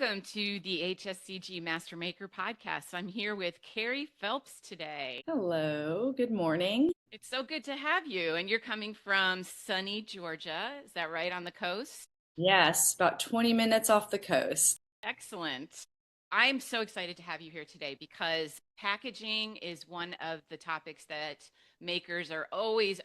Welcome to the HSCG Master Maker podcast. I'm here with Cari Phelps today. Hello, good morning. It's so good to have you. And you're coming from sunny Georgia. Is that right, on the coast? Yes, about 20 minutes off the coast. Excellent. I'm so excited to have you here today because packaging is one of the topics that makers are always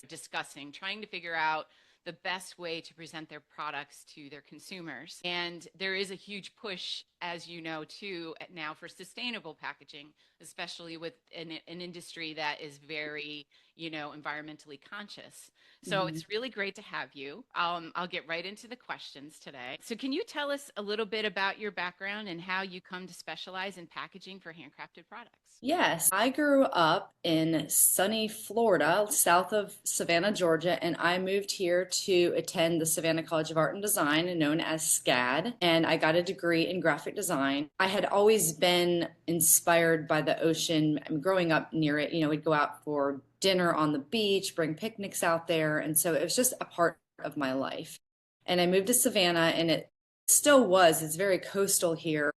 discussing, trying to figure out the best way to present their products to their consumers. And there is a huge push, as you know, too, now for sustainable packaging, especially with an industry that is very, environmentally conscious. So Mhm. it's really great to have you. I'll get right into the questions today. So, can you tell us a little bit about your background and how you come to specialize in packaging for handcrafted products? Yes, I grew up in sunny Florida, south of Savannah, Georgia, and I moved here to attend the Savannah College of Art and Design, known as SCAD, and I got a degree in graphic design. I had always been inspired by the ocean. I mean, growing up near it, we'd go out for dinner on the beach, bring picnics out there, and so it was just a part of my life. And I moved to Savannah, and it still was. It's very coastal here,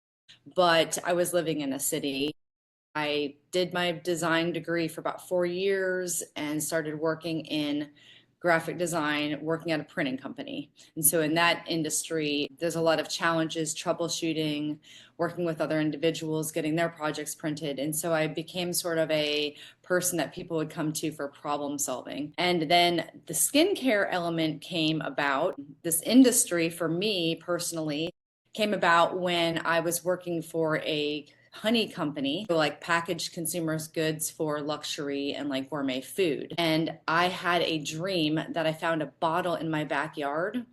but I was living in a city. I did my design degree for about 4 years and started working in graphic design, working at a printing company. And so, in that industry, there's a lot of challenges, troubleshooting, working with other individuals, getting their projects printed. And so, I became sort of a person that people would come to for problem solving. And then the skincare element came about. This industry, for me personally, came about when I was working for a honey company, so like packaged consumers goods for luxury and like gourmet food. And I had a dream that I found a bottle in my backyard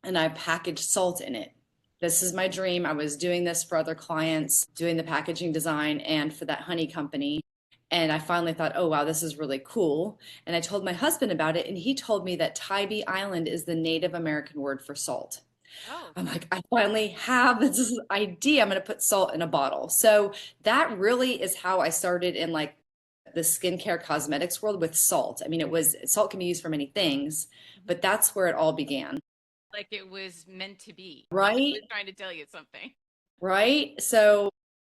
and I packaged salt in it. This is my dream. I was doing this for other clients, doing the packaging design and for that honey company. And I finally thought, oh, wow, this is really cool. And I told my husband about it, and he told me that Tybee Island is the Native American word for salt. Oh, I'm like, I finally have this idea. I'm going to put salt in a bottle. So that really is how I started in like the skincare cosmetics world with salt. I mean, salt can be used for many things, but that's where it all began. like it was meant to be. Like it was Right? trying to tell you something. Right? So,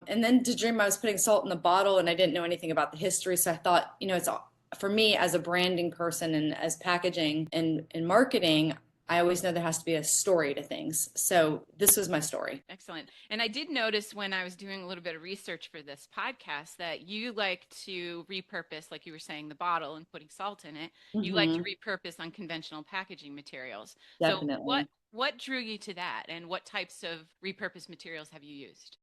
and then to dream I was putting salt in the bottle and I didn't know anything about the history. So I thought, it's all, for me as a branding person and as packaging and marketing, I always know there has to be a story to things. So this was my story. Excellent. And I did notice when I was doing a little bit of research for this podcast that you like to repurpose, like you were saying, the bottle and putting salt in it. You like to Hmm. repurpose unconventional packaging materials. So what Definitely. what drew you to that, and what types of repurposed materials have you used?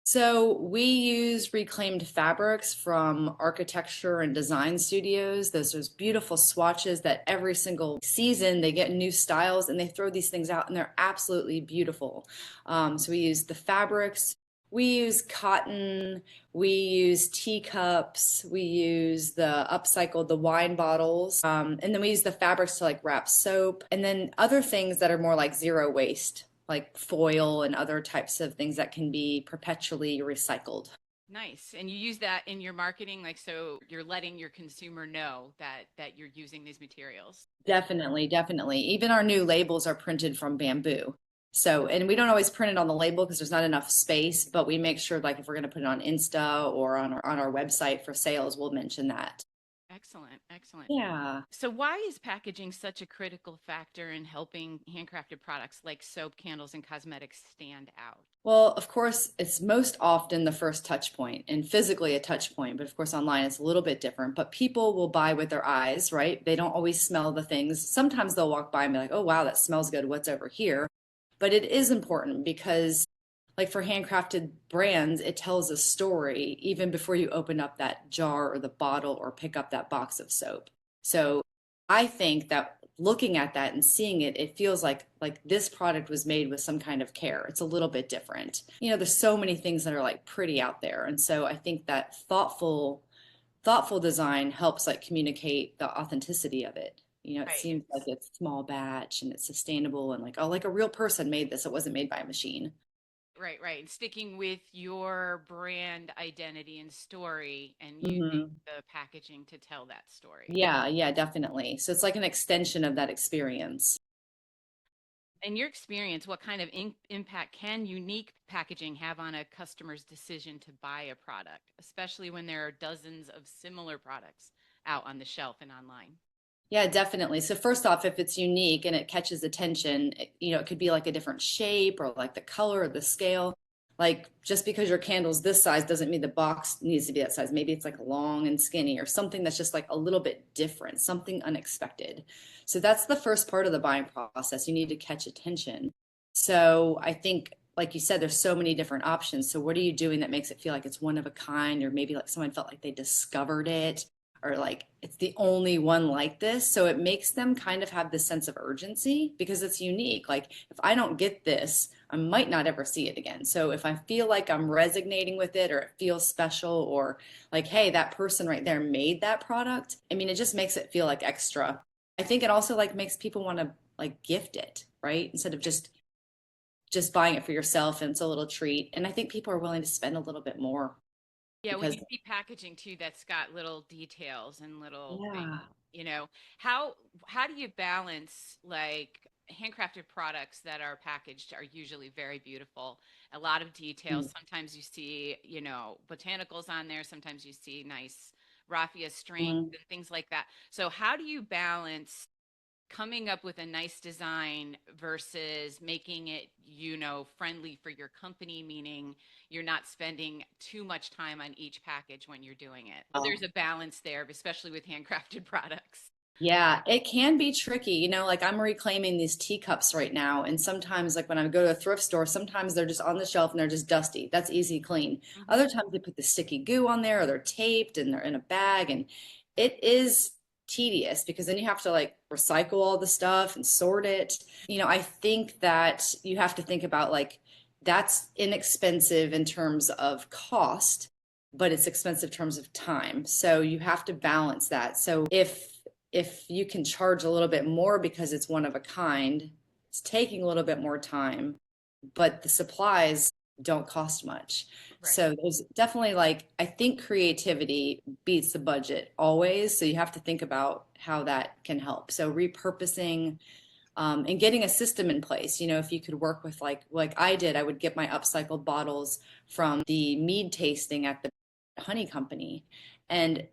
So we use reclaimed fabrics from architecture and design studios. Those beautiful swatches that every single season they get new styles and they throw these things out and they're absolutely beautiful. So we use the fabrics. We use cotton. We use teacups. We use the upcycled, the wine bottles. And then we use the fabrics to like wrap soap. And then other things that are more like zero waste, like foil and other types of things that can be perpetually recycled. Nice. And you use that in your marketing, like so you're letting your consumer know that you're using these materials. Definitely, definitely. Even our new labels are printed from bamboo. So, and we don't always print it on the label because there's not enough space, but we make sure like if we're going to put it on Insta or on our website for sales, we'll mention that. Excellent, excellent. Yeah. So why is packaging such a critical factor in helping handcrafted products like soap, candles, and cosmetics stand out? Well, of course, it's most often the first touch point and physically a touch point, but of course, online it's a little bit different. But people will buy with their eyes, right? They don't always smell the things. Sometimes they'll walk by and be like, oh, wow, that smells good. What's over here? But it is important because, like for handcrafted brands, it tells a story even before you open up that jar or the bottle or pick up that box of soap. So I think that looking at that and seeing it, it feels like this product was made with some kind of care. It's a little bit different. There's so many things that are like pretty out there. And so I think that thoughtful design helps like communicate the authenticity of it. It Right. seems like it's small batch and it's sustainable and like, oh, like a real person made this. It wasn't made by a machine. Right. Sticking with your brand identity and story and using Hmm. the packaging to tell that story. Yeah, yeah, definitely. So it's like an extension of that experience. In your experience, what kind of impact can unique packaging have on a customer's decision to buy a product, especially when there are dozens of similar products out on the shelf and online? Yeah, definitely. So first off, if it's unique and it catches attention, it could be like a different shape or like the color or the scale. Like just because your candle's this size doesn't mean the box needs to be that size. Maybe it's like long and skinny or something that's just like a little bit different, something unexpected. So that's the first part of the buying process. You need to catch attention. So I think, like you said, there's so many different options. So what are you doing that makes it feel like it's one of a kind, or maybe like someone felt like they discovered it? Or like it's the only one like this. So it makes them kind of have this sense of urgency because it's unique. Like if I don't get this, I might not ever see it again. So if I feel like I'm resonating with it or it feels special or like, hey, that person right there made that product, I mean, it just makes it feel like extra. I think it also like makes people want to like gift it, right? Instead of just buying it for yourself and it's a little treat. And I think people are willing to spend a little bit more Yeah, when because you see packaging too, that's got little details and little things, yeah. you know, how how do you balance like handcrafted products that are packaged are usually very beautiful, a lot of details. Sometimes you see, botanicals on there, sometimes you see nice raffia strings Mm-hmm. and things like that. So how do you balance coming up with a nice design versus making it, friendly for your company, meaning you're not spending too much time on each package when you're doing it. So there's a balance there, especially with handcrafted products. Yeah, it can be tricky. Like I'm reclaiming these teacups right now, and sometimes, like when I go to a thrift store, sometimes they're just on the shelf and they're just dusty. That's easy clean. Mhm. Other times they put the sticky goo on there or they're taped and they're in a bag, and it is tedious because then you have to like recycle all the stuff and sort it. I think that you have to think about like that's inexpensive in terms of cost, but it's expensive in terms of time. So you have to balance that. So if you can charge a little bit more because it's one of a kind, it's taking a little bit more time, but the supplies don't cost much. Right. So there's definitely like, I think creativity beats the budget always. So you have to think about how that can help. So repurposing and getting a system in place. If you could work with like I did, I would get my upcycled bottles from the mead tasting at the honey company, and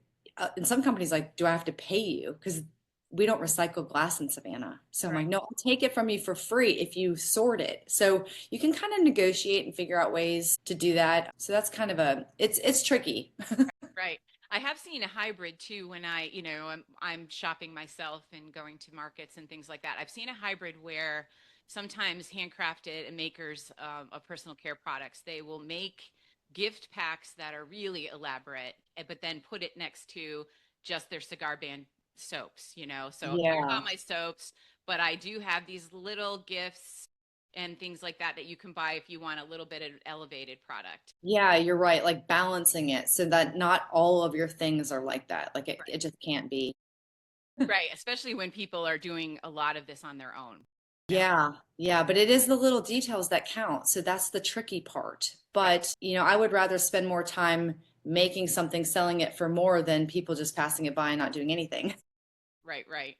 in some companies like, do I have to pay you? Because we don't recycle glass in Savannah. So I'm Right. like, no, I'll take it from you for free if you sort it. So you can kind of negotiate and figure out ways to do that. So that's kind of it's tricky. Right. I have seen a hybrid too when I'm shopping myself and going to markets and things like that. I've seen a hybrid where sometimes handcrafted and makers of personal care products, they will make gift packs that are really elaborate, but then put it next to just their cigar band soaps. So here's all Yeah. my soaps, but I do have these little gifts and things like that that you can buy if you want a little bit of elevated product. Yeah, you're right. Like balancing it so that not all of your things are like that. Like it just can't be. Right, especially when people are doing a lot of this on their own. Yeah. Yeah, yeah, but it is the little details that count. So that's the tricky part. Right, But, I would rather spend more time making something, selling it for more than people just passing it by and not doing anything. right, right.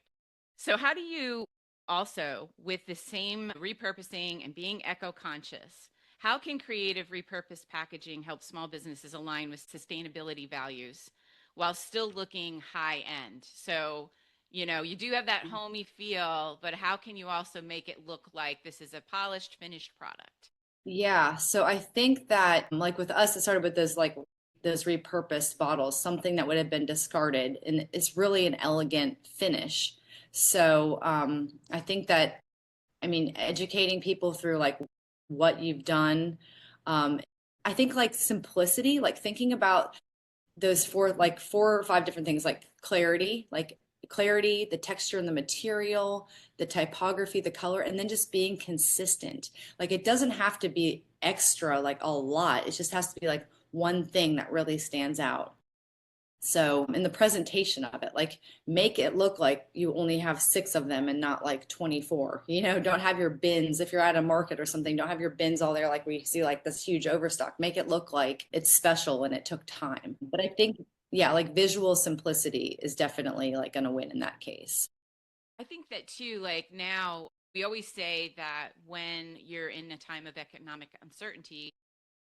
So how do you also, with the same repurposing and being eco-conscious, how can creative repurposed packaging help small businesses align with sustainability values while still looking high end? So, you do have that homey feel, but how can you also make it look like this is a polished, finished product? Yeah, so I think that like with us, it started with those repurposed bottles, something that would have been discarded, and it's really an elegant finish. So I think that I mean, educating people through like what you've done. Um, I think like simplicity, like thinking about those four or five different things, like clarity, the texture and the material, the typography, the color, and then just being consistent. Like it doesn't have to be extra, like a lot. It just has to be like one thing that really stands out. So in the presentation of it, like make it look like you only have six of them and not like 24. Don't have your bins if you're at a market or something, don't have your bins all there like we see like this huge overstock. Make it look like it's special and it took time. But I think, yeah, like visual simplicity is definitely like going to win in that case. I think that too, like now We always say that when you're in a time of economic uncertainty,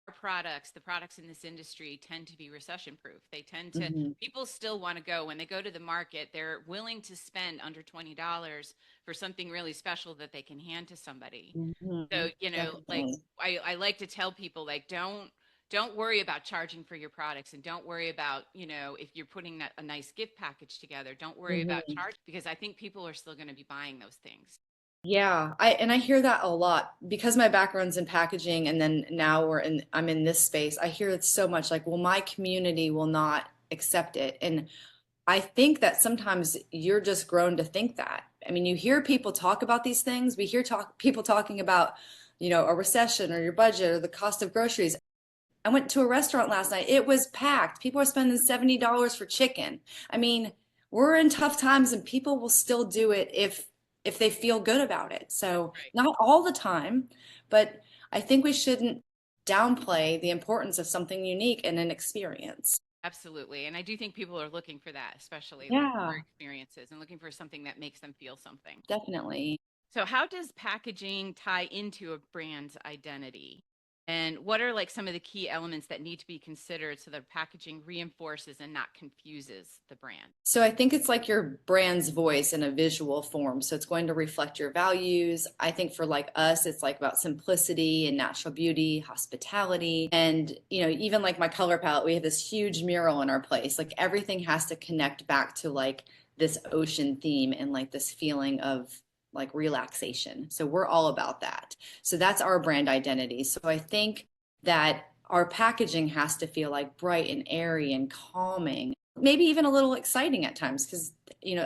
our products, the products in this industry tend to be recession proof. They tend to, Hmm. people still want to go when they go to the market, they're willing to spend under $20 for something really special that they can hand to somebody. Hmm. So, like Definitely. I like to tell people, like, don't worry about charging for your products, and don't worry about, if you're putting a nice gift package together, don't worry about Hmm. charge, because I think people are still going to be buying those things. Yeah, I hear that a lot because my background's in packaging and then now I'm in this space. I hear it so much like, well, my community will not accept it. And I think that sometimes you're just grown to think that. I mean, you hear people talk about these things. We hear people talking about, a recession or your budget or the cost of groceries. I went to a restaurant last night. It was packed. People are spending $70 for chicken. I mean, we're in tough times and people will still do it if they feel good about it. So, Right. not all the time, but I think we shouldn't downplay the importance of something unique and an experience. Absolutely. And I do think people are looking for that, especially looking for Yeah, experiences and looking for something that makes them feel something. definitely. So, how does packaging tie into a brand's identity? And what are like some of the key elements that need to be considered so that packaging reinforces and not confuses the brand? So I think it's like your brand's voice in a visual form. So it's going to reflect your values. I think for like us, it's like about simplicity and natural beauty, hospitality. And, even like my color palette, we have this huge mural in our place. Like everything has to connect back to like this ocean theme and like this feeling of like relaxation. So we're all about that. So that's our brand identity. So I think that our packaging has to feel like bright and airy and calming, maybe even a little exciting at times because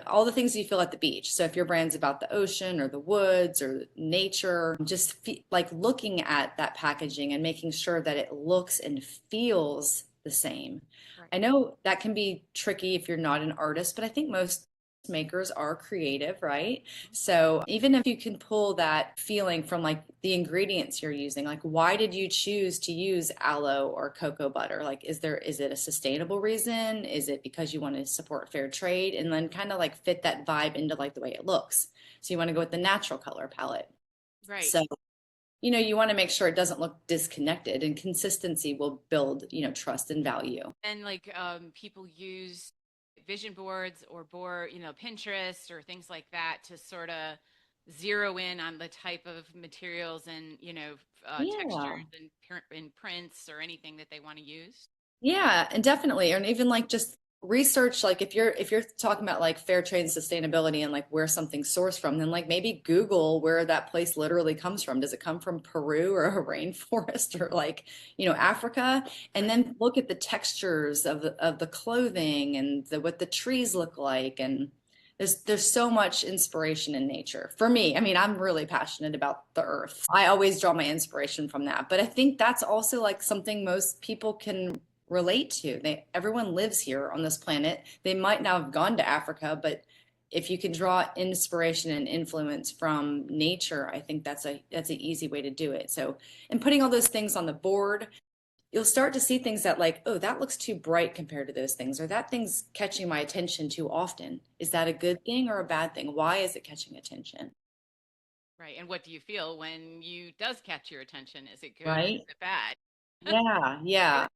all the things you feel at the beach. So if your brand's about the ocean or the woods or nature, just like looking at that packaging and making sure that it looks and feels the same. Right. I know that can be tricky if you're not an artist, but I think most makers are creative, right? So even if you can pull that feeling from like the ingredients you're using, like why did you choose to use aloe or cocoa butter? Like is it a sustainable reason? Is it because you want to support fair trade? And then kind of like fit that vibe into like the way it looks. So you want to go with the natural color palette. Right. So you want to make sure it doesn't look disconnected, and consistency will build, trust and value. And like people use vision boards or Pinterest or things like that to sort of zero in on the type of materials and Yeah. textures and prints or anything that they want to use. Yeah, and definitely, and even like just research, like if you're talking about like fair trade and sustainability and like where something's sourced from, then like maybe Google where that place literally comes from. Does it come from Peru or a rainforest or like, Africa? And Right. then look at the textures of the clothing and what the trees look like. And there's so much inspiration in nature. For me, I mean, I'm really passionate about the earth. I always draw my inspiration from that. But I think that's also like something most people can relate to. Everyone lives here on this planet. They might now have gone to Africa, but if you can draw inspiration and influence from nature, I think that's an easy way to do it. So, and putting all those things on the board, you'll start to see things that like, oh, that looks too bright compared to those things, or that thing's catching my attention too often. Is that a good thing or a bad thing? Why is it catching attention? Right. And what do you feel when you does catch your attention? Is it good or Right? is it bad? Yeah, You're yeah.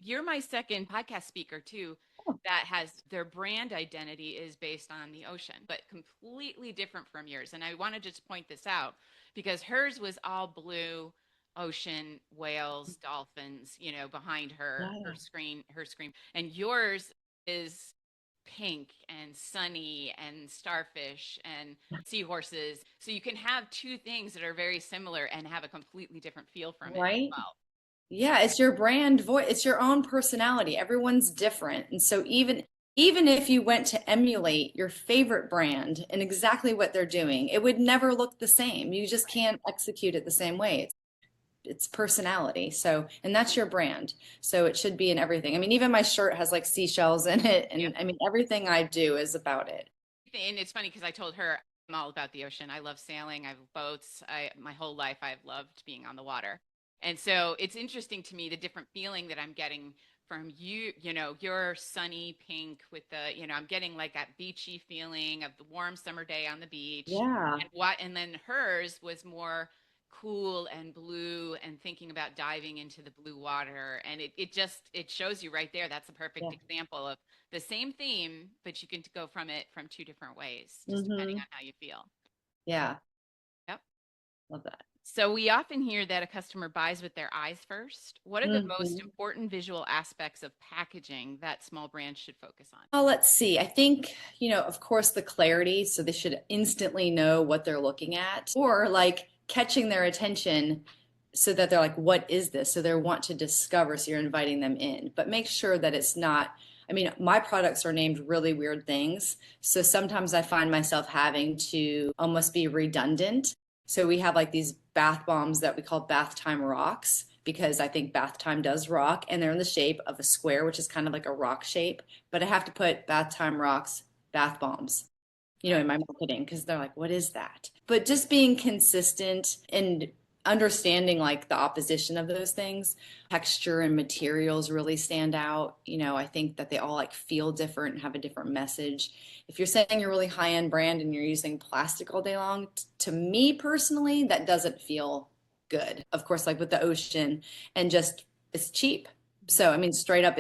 you're my second podcast speaker too that has their brand identity is based on the ocean, but completely different from yours. And I want to just point this out because hers was all blue ocean, whales, dolphins, behind Yeah. her screen. And yours is pink and sunny and starfish and seahorses. So you can have two things that are very similar and have a completely different feel from it as Right? well. So Yeah, it's your brand voice, it's your own personality. Everyone's different. And so even if you went to emulate your favorite brand and exactly what they're doing, it would never look the same. You just can't execute it the same way. It's personality. So, and that's your brand. So it should be in everything. I mean, even my shirt has like seashells in it, yeah. and I mean everything I do is about it. And it's funny because I told her I'm all about the ocean. I love sailing. I have boats. My whole life I've loved being on the water. And so it's interesting to me the different feeling that I'm getting from your sunny pink with the, I'm getting like that beachy feeling of the warm summer day on the beach. Yeah, And then hers was more cool and blue and thinking about diving into the blue water. And it shows you right there. That's a perfect yeah. example of the same theme, but you can go from it from two different ways, just depending Hmm. on how you feel. Yeah, Yep. love that. So we often hear that a customer buys with their eyes first. What are the most Hmm. important visual aspects of packaging that small brands should focus on? Well, let's see. I think, of course, the clarity. So they should instantly know what they're looking at, or like catching their attention so that they're like, what is this? So they want to discover. So you're inviting them in, but make sure that it's not. I mean, my products are named really weird things. So sometimes I find myself having to almost be redundant. So we have like these bath bombs that we call bath time rocks because I think bath time does rock, and they're in the shape of a square, which is kind of like a rock shape, but I have to put bath time rocks, bath bombs, in Right. my marketing because they're like, what is that? But just being consistent and understanding like the opposition of those things, texture and materials really stand out. I think that they all like feel different and have a different message. If you're saying you're a really high-end brand and you're using plastic all day long, to me personally, that doesn't feel good. Of course, like with the ocean and just it's cheap. Mhm. So, I mean, straight up,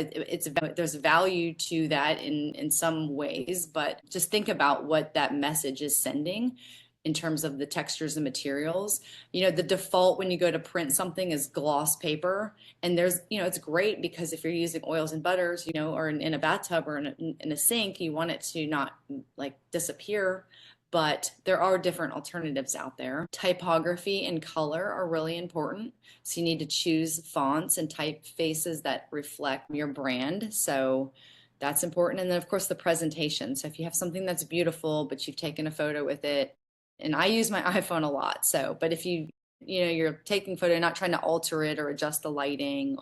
there's value to that in some ways, but just think about what that message is sending in terms of the textures and materials. The default when you go to print something is gloss paper, and it's great because if you're using oils and butters, or in a bathtub or in a sink, you want it to not like disappear. But there are different alternatives out there. Typography and color are really important. So you need to choose fonts and typefaces that reflect your brand. So that's important. And then, of course, the presentation. So if you have something that's beautiful, but you've taken a photo with it, and I use my iPhone a lot. So, but if you're taking photo, not trying to alter it or adjust the lighting,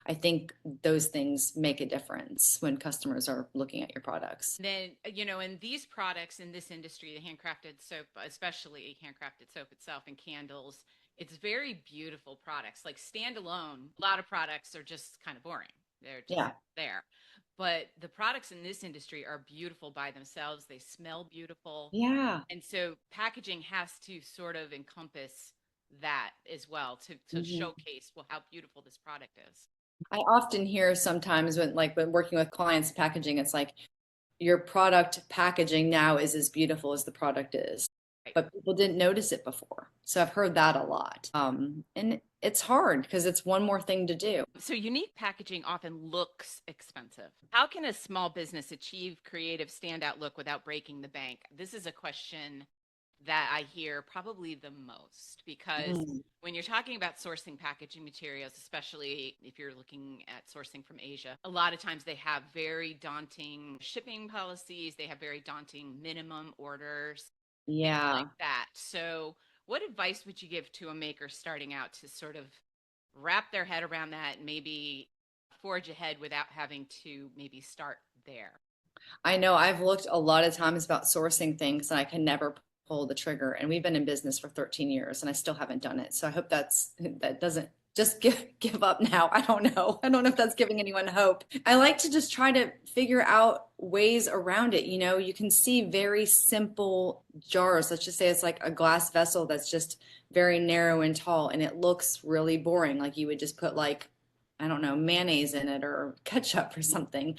I think those things make a difference when customers are looking at your products. Then, in these products in this industry, the handcrafted soap, especially handcrafted soap itself and candles, it's very beautiful products. Like standalone, a lot of products are just kind of boring. They're just Yeah. there. But the products in this industry are beautiful by themselves. They smell beautiful. Yeah. And so packaging has to sort of encompass that as well to Mhm. showcase, well, how beautiful this product is. I often hear sometimes when working with clients packaging, it's like your product packaging now is as beautiful as the product is, Right. but people didn't notice it before. So I've heard that a lot. And it's hard because it's one more thing to do. So unique packaging often looks expensive. How can a small business achieve creative standout look without breaking the bank? This is a question that I hear probably the most because Mm, when you're talking about sourcing packaging materials, especially if you're looking at sourcing from Asia, a lot of times they have very daunting shipping policies, they have very daunting minimum orders, things like yeah. that. So, what advice would you give to a maker starting out to sort of wrap their head around that and maybe forge ahead without having to maybe start there? I know I've looked a lot of times about sourcing things and I can never pull the trigger. And we've been in business for 13 years and I still haven't done it. So I hope that doesn't just give up now. I don't know. I don't know if that's giving anyone hope. I like to just try to figure out ways around it. You can see very simple jars. Let's just say it's like a glass vessel that's just very narrow and tall and it looks really boring. Like you would just put like, I don't know, mayonnaise in it or ketchup or something.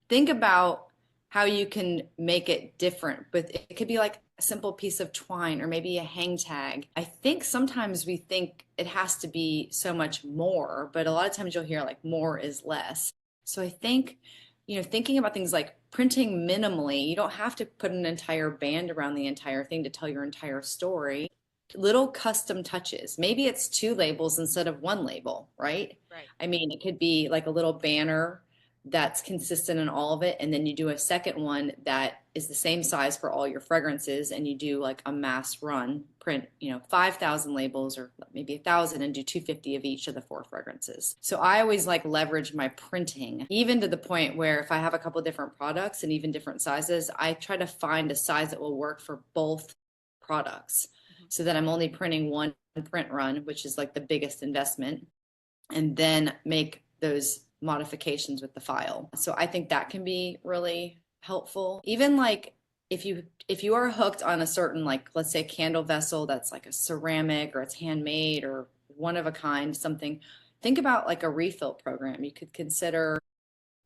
Think about how you can make it different. But it could be like a simple piece of twine or maybe a hang tag. I think sometimes we think it has to be so much more, but a lot of times you'll hear like more is less. So I think, thinking about things like printing minimally, you don't have to put an entire band around the entire thing to tell your entire story. Little custom touches. Maybe it's two labels instead of one label, right? Right. I mean, it could be like a little banner that's consistent in all of it. And then you do a second one that is the same size for all your fragrances. And you do like a mass run, print, 5,000 labels or maybe 1,000 and do 250 of each of the four fragrances. So I always like leverage my printing, even to the point where if I have a couple different products and even different sizes, I try to find a size that will work for both products Mhm. so that I'm only printing one print run, which is like the biggest investment, and then make those modifications with the file. So I think that can be really helpful. Even like if you are hooked on a certain, like, let's say candle vessel that's like a ceramic or it's handmade or one of a kind, something, think about like a refill program. You could consider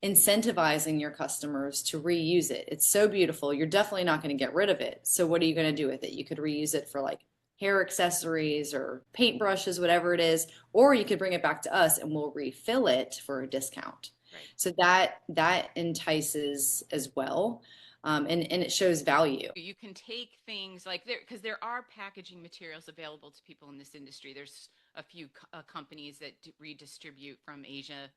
incentivizing your customers to reuse it. It's so beautiful. You're definitely not going to get rid of it. So what are you going to do with it? You could reuse it for like hair accessories or paintbrushes, whatever it is, or you could bring it back to us and we'll refill it for a discount. Right. So that entices as well. And it shows value. You can take things like there, because there are packaging materials available to people in this industry. There's a few companies that redistribute from Asia,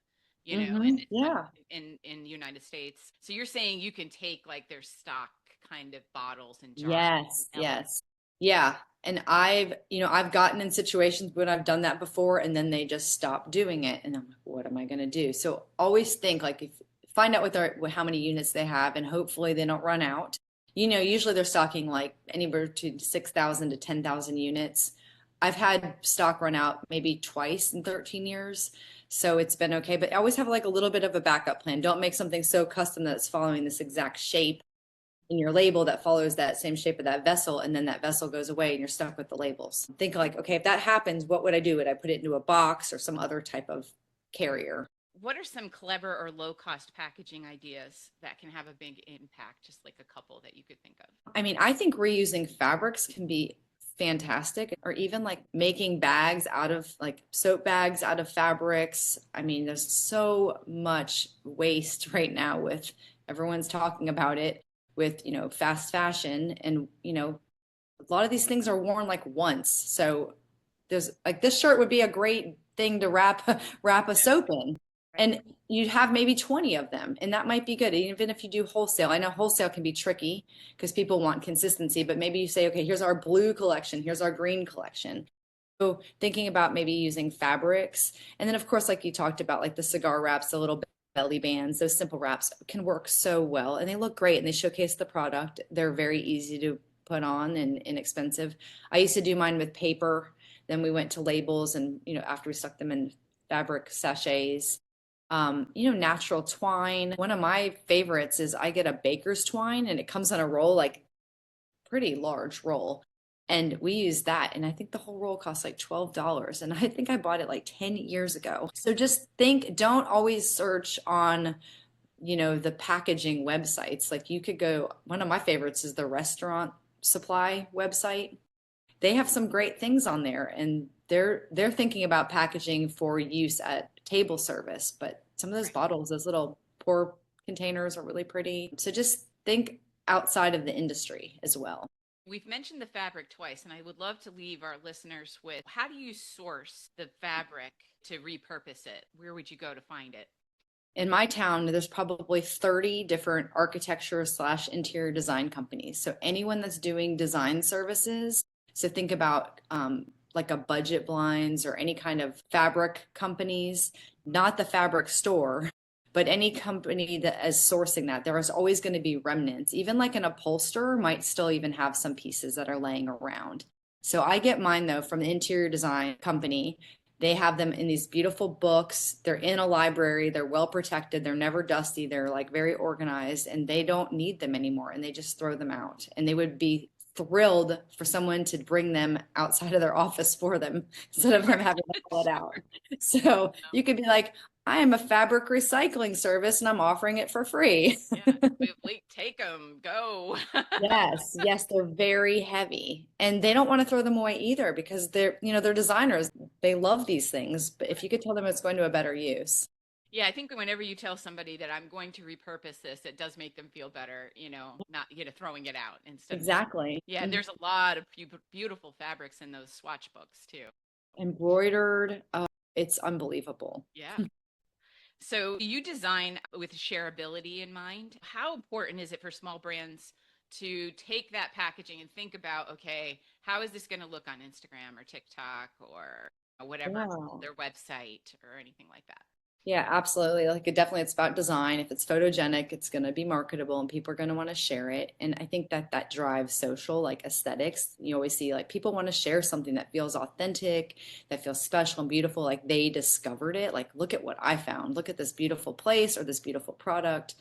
and Hmm. Yeah. in the United States. So you're saying you can take like their stock kind of bottles and jars Yes, and elevate. yes. Yeah. And I've gotten in situations when I've done that before and then they just stop doing it. And I'm like, what am I going to do? So always think like if find out how many units they have and hopefully they don't run out. Usually they're stocking like anywhere to 6,000 to 10,000 units. I've had stock run out maybe twice in 13 years. So it's been okay, but always have like a little bit of a backup plan. Don't make something so custom that it's following this exact shape in your label that follows that same shape of that vessel, and then that vessel goes away and you're stuck with the labels. Think like, okay, if that happens, what would I do? Would I put it into a box or some other type of carrier? What are some clever or low cost packaging ideas that can have a big impact? Just like a couple that you could think of. I mean, I think reusing fabrics can be fantastic, or even like making bags out of like soap bags out of fabrics. I mean, there's so much waste right now with everyone's talking about it with, fast fashion and, a lot of these things are worn like once. So there's like this shirt would be a great thing to wrap a soap in. Right. And you'd have maybe 20 of them, and that might be good. Even if you do wholesale. I know wholesale can be tricky because people want consistency, but maybe you say, okay, here's our blue collection, here's our green collection. So thinking about maybe using fabrics. And then of course, like you talked about, like the cigar wraps, the little belly bands, those simple wraps can work so well and they look great and they showcase the product. They're very easy to put on and inexpensive. I used to do mine with paper. Then we went to labels and, after we stuck them in fabric sachets, natural twine. One of my favorites is I get a baker's twine and it comes on a roll, like pretty large roll. And we use that. And I think the whole roll costs like $12. And I think I bought it like 10 years ago. So just think, don't always search on, the packaging websites. Like you could go, one of my favorites is the restaurant supply website. They have some great things on there and they're thinking about packaging for use at table service, but some of those Right. bottles, those little pour containers are really pretty. So just think outside of the industry as well. We've mentioned the fabric twice, and I would love to leave our listeners with how do you source the fabric to repurpose it? Where would you go to find it? In my town, there's probably 30 different architecture slash interior design companies. So anyone that's doing design services, so think about like a budget blinds or any kind of fabric companies, not the fabric store, but any company that is sourcing that, there is always going to be remnants. Even like an upholsterer might still even have some pieces that are laying around. So I get mine though from the interior design company. They have them in these beautiful books. They're in a library. They're well protected. They're never dusty. They're like very organized and they don't need them anymore and they just throw them out. And they would be thrilled for someone to bring them outside of their office for them instead of them Right. having to pull it out. So you could be like, I am a fabric recycling service and I'm offering it for free. Yeah. Wait, take them, go. Yes, yes, they're very heavy and they don't want to throw them away either because they're designers. They love these things, but if you could tell them it's going to a better use. Yeah, I think whenever you tell somebody that I'm going to repurpose this, it does make them feel better, not, throwing it out instead of, Exactly. yeah, and Mhm. there's a lot of beautiful fabrics in those swatch books too. Embroidered, it's unbelievable. Yeah. So you design with shareability in mind. How important is it for small brands to take that packaging and think about, okay, how is this going to look on Instagram or TikTok or whatever, Yeah. their website or anything like that? Yeah, absolutely. Like it definitely it's about design. If it's photogenic, it's going to be marketable and people are going to want to share it. And I think that that drives social like aesthetics. You always see like people want to share something that feels authentic, that feels special and beautiful, like they discovered it. Like look at what I found. Look at this beautiful place or this beautiful product.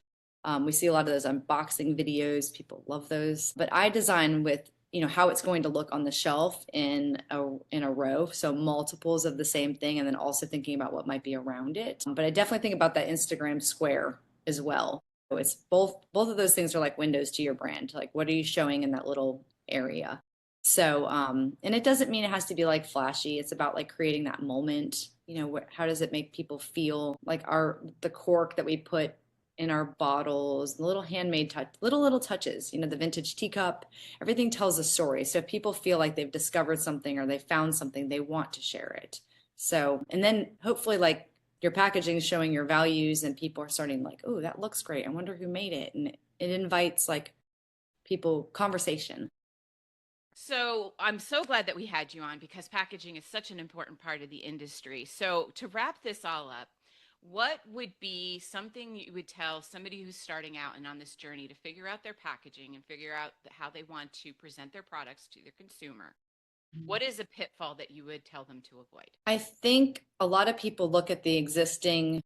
We see a lot of those unboxing videos. People love those. But I design with, how it's going to look on the shelf in a row, so multiples of the same thing, and then also thinking about what might be around it. But I definitely think about that Instagram square as well. So it's both of those things are like windows to your brand. Like what are you showing in that little area? So, and it doesn't mean it has to be like flashy. It's about like creating that moment. How does it make people feel? Like the cork that we put in our bottles, the little handmade touch, little touches, the vintage teacup, everything tells a story. So if people feel like they've discovered something or they found something, they want to share it. So, and then hopefully like your packaging is showing your values and people are starting like, oh, that looks great. I wonder who made it. And it invites like people conversation. So I'm so glad that we had you on because packaging is such an important part of the industry. So to wrap this all up, what would be something you would tell somebody who's starting out and on this journey to figure out their packaging and figure out how they want to present their products to their consumer? What is a pitfall that you would tell them to avoid? I think a lot of people look at the existing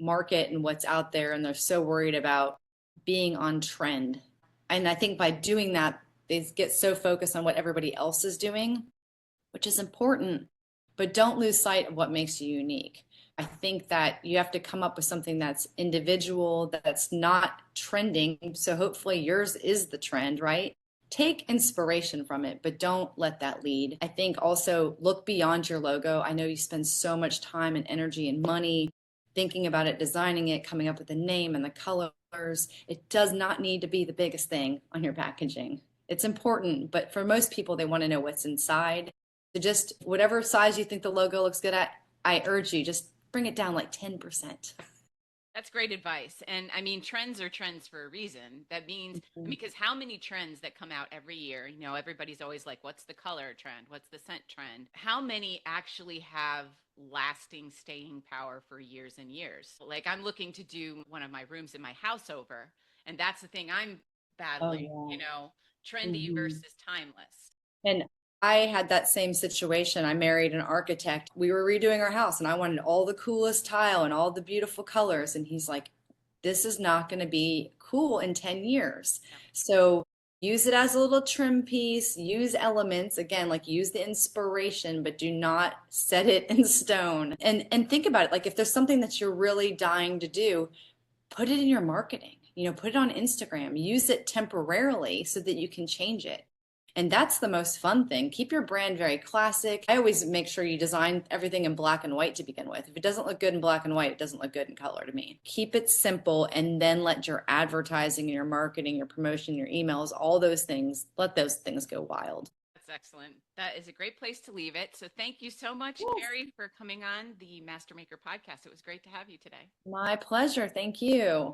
market and what's out there, and they're so worried about being on trend. And I think by doing that, they get so focused on what everybody else is doing, which is important, but don't lose sight of what makes you unique. I think that you have to come up with something that's individual, that's not trending. So hopefully yours is the trend, right? Take inspiration from it, but don't let that lead. I think also look beyond your logo. I know you spend so much time and energy and money thinking about it, designing it, coming up with the name and the colors. It does not need to be the biggest thing on your packaging. It's important, but for most people, they want to know what's inside. So just whatever size you think the logo looks good at, I urge you, just bring it down like 10%. That's great advice. And I mean, trends are trends for a reason. That means, because how many trends that come out every year, everybody's always like, what's the color trend? What's the scent trend? How many actually have lasting staying power for years and years? Like, I'm looking to do one of my rooms in my house over, and that's the thing I'm Oh, battling, yeah. trendy Mhm. versus timeless. And I had that same situation. I married an architect. We were redoing our house, and I wanted all the coolest tile and all the beautiful colors. And he's like, this is not going to be cool in 10 years. Yeah. So use it as a little trim piece, use elements, again, like use the inspiration, but do not set it in stone. And think about it. Like if there's something that you're really dying to do, put it in your marketing, put it on Instagram, use it temporarily so that you can change it. And that's the most fun thing. Keep your brand very classic. I always make sure you design everything in black and white to begin with. If it doesn't look good in black and white, it doesn't look good in color to me. Keep it simple and then let your advertising and your marketing, your promotion, your emails, all those things, let those things go wild. That's excellent. That is a great place to leave it. So thank you so much, Yes. Cari, for coming on the Master Maker podcast. It was great to have you today. My pleasure. Thank you.